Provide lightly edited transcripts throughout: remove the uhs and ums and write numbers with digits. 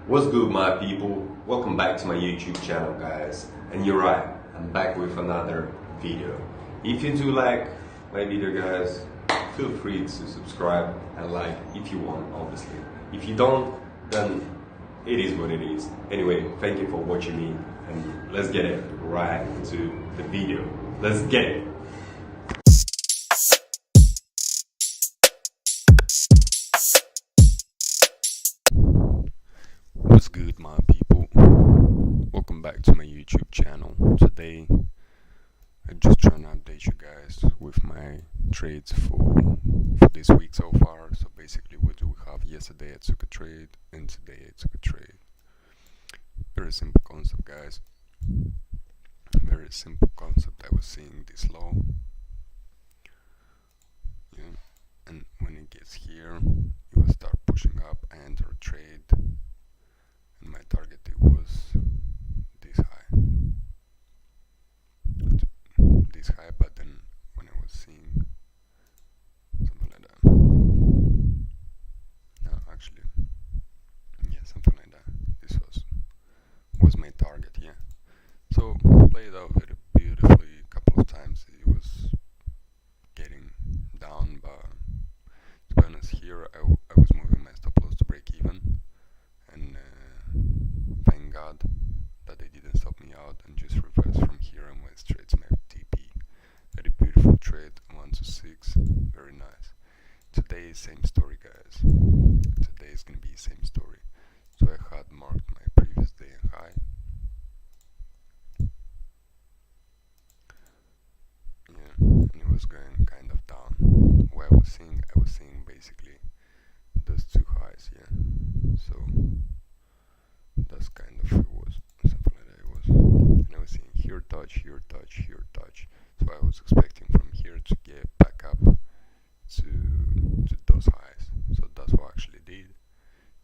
What's good, my people? Welcome back to my YouTube channel, guys. And you're right, I'm back with another video. If you do like my video, guys, feel free to subscribe and like if you want, obviously. If you don't, then it is what it is. Anyway, thank you for watching me, and let's get it right into the video. Let's get it. What's good, my people? Welcome back to my YouTube channel. Today I'm just trying to update you guys with my trades for this week so far. So basically what do we have? Yesterday I took a trade and today I took a trade. Very simple concept, guys. Very simple concept. I was seeing this low, yeah, and when it gets here it will start pushing up. I enter a trade and my target it was this high, but then when I was seeing something like that, no, actually, yeah, something like that, this was my target, yeah. So played out very beautifully. A couple of times it was getting down, but to be honest, here I was moving my stop loss to break even, and thank God that they didn't stop me out and just reversed from here and went straight to my TP. Very beautiful trade, 1 to 6, very nice. Today is same story, guys. Today is gonna be same story. So I had marked my previous day and high. Yeah, and it was going kind of down. What I was seeing basically those two highs, yeah. So that's kind of it was something like that it was. And I was seeing here touch, here touch, here touch. So I was expecting from here to get back up to those highs. So that's what I actually did.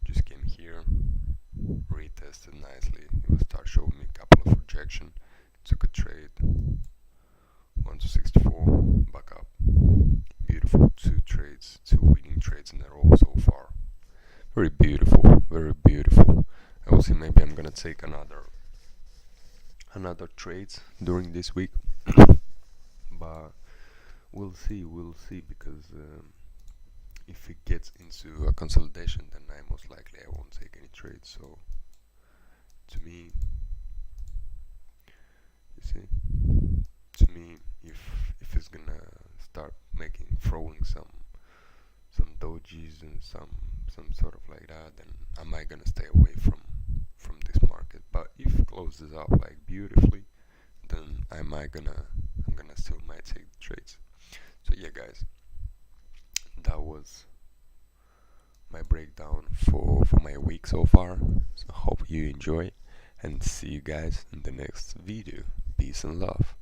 Just came here, retested nicely. It will start showing me a couple of rejection. Took a trade, 1 to 64, back up. Beautiful, two winning trades in a row so far. Very beautiful, very beautiful. I will see, maybe I'm gonna take another trades during this week, but we'll see because if it gets into a consolidation, then most likely I won't take any trades. So to me, you see, if it's gonna start throwing some dojis and some sort of like that, then am I gonna stay away from this market? But if it closes out like beautifully, then I'm gonna still might take the trades. So yeah, guys, that was my breakdown for my week so far. So hope you enjoy, and see you guys in the next video. Peace and love.